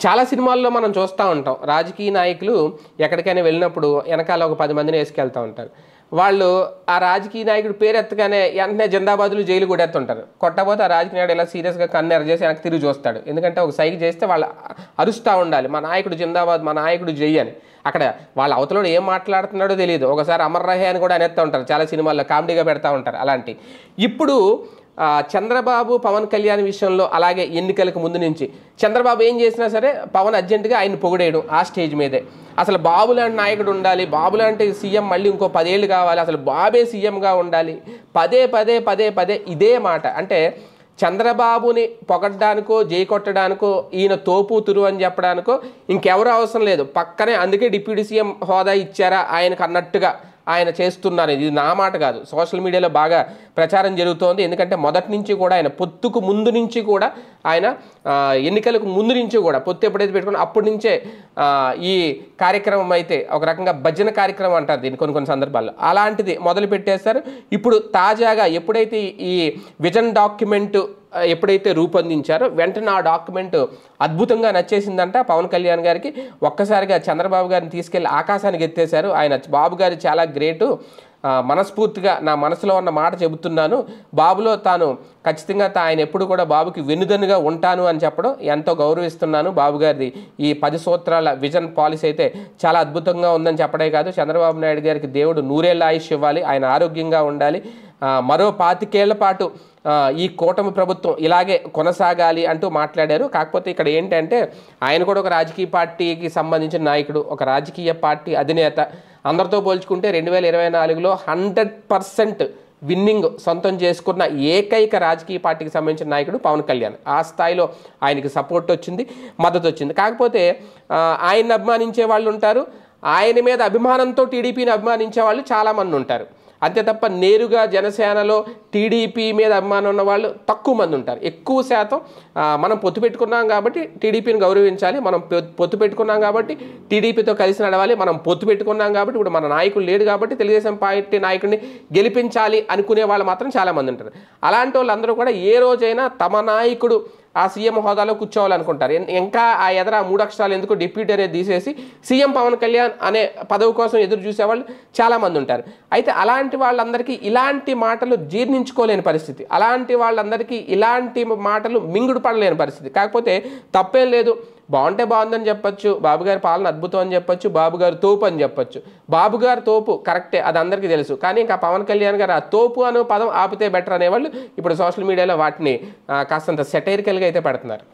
చాలా సినిమాల్లో మనం చూస్తూ ఉంటాం, రాజకీయ నాయకులు ఎక్కడికైనా వెళ్ళినప్పుడు వెనకాల ఒక 10 మందిని వేసుకెళ్తూ ఉంటారు. వాళ్ళు ఆ రాజకీయ నాయకుడు పేరు ఎత్తగానే వెంటనే జిందాబాదులు జైలు కూడా ఎత్తుంటారు. కొట్టబోతే ఆ రాజకీయ నాయుడు ఇలా సీరియస్గా కన్ను ఎర్ర వెనక్కి తిరిగి చూస్తాడు. ఎందుకంటే ఒక సైకి చేస్తే వాళ్ళు అరుస్తూ ఉండాలి, మా నాయకుడు జిందాబాద్, మా నాయకుడు జై అని. అక్కడ వాళ్ళ అవతలోడు ఏం మాట్లాడుతున్నాడో తెలియదు. ఒకసారి అమర్ రహే అని కూడా అనేస్తూ ఉంటారు, చాలా సినిమాల్లో కామెడీగా పెడతా ఉంటారు. అలాంటి ఇప్పుడు చంద్రబాబు పవన్ కళ్యాణ్ విషయంలో అలాగే ఎన్నికలకు ముందు నుంచి చంద్రబాబు ఏం చేసినా సరే పవన్ అర్జెంటుగా ఆయన పొగిడేయడం ఆ స్టేజ్ మీదే. అసలు బాబు లాంటి నాయకుడు ఉండాలి, బాబు లాంటి సీఎం మళ్ళీ ఇంకో 10 ఏళ్ళు కావాలి, అసలు బాబే సీఎంగా ఉండాలి, పదే పదే పదే పదే ఇదే మాట. అంటే చంద్రబాబుని పొగడ్డానికో జై కొట్టడానికో ఈయన తోపు తురు అని చెప్పడానికో ఇంకెవరు అవసరం లేదు. పక్కనే అందుకే డిప్యూటీ సీఎం హోదా ఇచ్చారా ఆయనకు అన్నట్టుగా ఆయన చేస్తున్నారు. ఇది నా మాట కాదు, సోషల్ మీడియాలో బాగా ప్రచారం జరుగుతోంది. ఎందుకంటే మొదటి నుంచి కూడా ఆయన పొత్తుకు ముందు నుంచి కూడా ఆయన ఎన్నికలకు ముందు నుంచి కూడా పొత్తు ఎప్పుడైతే పెట్టుకున్నా అప్పటి నుంచే ఈ కార్యక్రమం అయితే ఒక రకంగా భజన కార్యక్రమం అంటారు దీన్ని కొన్ని సందర్భాల్లో, అలాంటిది మొదలు పెట్టేశారు. ఇప్పుడు తాజాగా ఎప్పుడైతే ఈ విజన్ డాక్యుమెంట్ ఎప్పుడైతే రూపొందించారో వెంటనే ఆ డాక్యుమెంట్ అద్భుతంగా నచ్చేసిందంట పవన్ కళ్యాణ్ గారికి. ఒక్కసారిగా చంద్రబాబు గారిని తీసుకెళ్లి ఆకాశానికి ఎత్తేశారు. ఆయన బాబు గారు చాలా గ్రేటు, మనస్ఫూర్తిగా నా మనసులో ఉన్న మాట చెబుతున్నాను, బాబులో తాను ఖచ్చితంగా ఆయన ఎప్పుడు కూడా బాబుకి వెన్నుదన్నుగా ఉంటాను అని చెప్పడం ఎంతో గౌరవిస్తున్నాను. బాబు గారిది ఈ 10 సూత్రాల విజన్ పాలసీ అయితే చాలా అద్భుతంగా ఉందని చెప్పడే కాదు, చంద్రబాబు నాయుడు గారికి దేవుడు 100 ఏళ్ల ఆయుష్ ఇవ్వాలి, ఆయన ఆరోగ్యంగా ఉండాలి, మరో 25 ఏళ్ల పాటు ఈ కూటమి ప్రభుత్వం ఇలాగే కొనసాగాలి అంటూ మాట్లాడారు. కాకపోతే ఇక్కడ ఏంటంటే ఆయన కూడా ఒక రాజకీయ పార్టీకి సంబంధించిన నాయకుడు, ఒక రాజకీయ పార్టీ అధినేత. అందరితో పోల్చుకుంటే 2024లో 100% విన్నింగ్ సొంతం చేసుకున్న ఏకైక రాజకీయ పార్టీకి సంబంధించిన నాయకుడు పవన్ కళ్యాణ్. ఆ స్థాయిలో ఆయనకి సపోర్ట్ వచ్చింది, మద్దతు వచ్చింది. కాకపోతే ఆయన్ని అభిమానించే వాళ్ళు ఉంటారు, ఆయన మీద అభిమానంతో టీడీపీని అభిమానించే వాళ్ళు చాలామంది ఉంటారు. అంతే తప్ప నేరుగా జనసేనలో టీడీపీ మీద అభిమానం ఉన్న వాళ్ళు తక్కువ మంది ఉంటారు. ఎక్కువ శాతం మనం పొత్తు పెట్టుకున్నాం కాబట్టి టీడీపీని గౌరవించాలి, మనం పొత్తు పెట్టుకున్నాం కాబట్టి టీడీపీతో కలిసి నడవాలి, మనం పొత్తు పెట్టుకున్నాం కాబట్టి ఇప్పుడు మన నాయకుడు లేడు కాబట్టి తెలుగుదేశం పార్టీ నాయకుడిని గెలిపించాలి అనుకునే వాళ్ళు మాత్రం చాలామంది ఉంటారు. అలాంటి వాళ్ళందరూ కూడా ఏ రోజైనా తమ నాయకుడు ఆ సీఎం హోదాలో కూర్చోవాలనుకుంటారు. ఇంకా ఆ ఎదర 3 అక్షరాలు ఎందుకు డిప్యూటీ అనేది తీసేసి సీఎం పవన్ కళ్యాణ్ అనే పదవి కోసం ఎదురు చూసేవాళ్ళు చాలామంది ఉంటారు. అయితే అలాంటి వాళ్ళందరికీ ఇలాంటి మాటలు జీర్ణించుకోలేని పరిస్థితి, అలాంటి వాళ్ళందరికీ ఇలాంటి మాటలు మింగుడు పడలేని పరిస్థితి. కాకపోతే తప్పేం లేదు, బాగుంటే బాగుందని చెప్పొచ్చు, బాబుగారి పాలన అద్భుతం అని చెప్పొచ్చు, బాబుగారు తోపు అని చెప్పొచ్చు. బాబుగారు తోపు కరెక్టే, అది అందరికీ తెలుసు. కానీ ఇంకా పవన్ కళ్యాణ్ గారు ఆ తోపు అనే పదం ఆపితే బెటర్ అనేవాళ్ళు ఇప్పుడు సోషల్ మీడియాలో వాటిని కాస్తంత సెటైరికల్గా అయితే పెడుతున్నారు.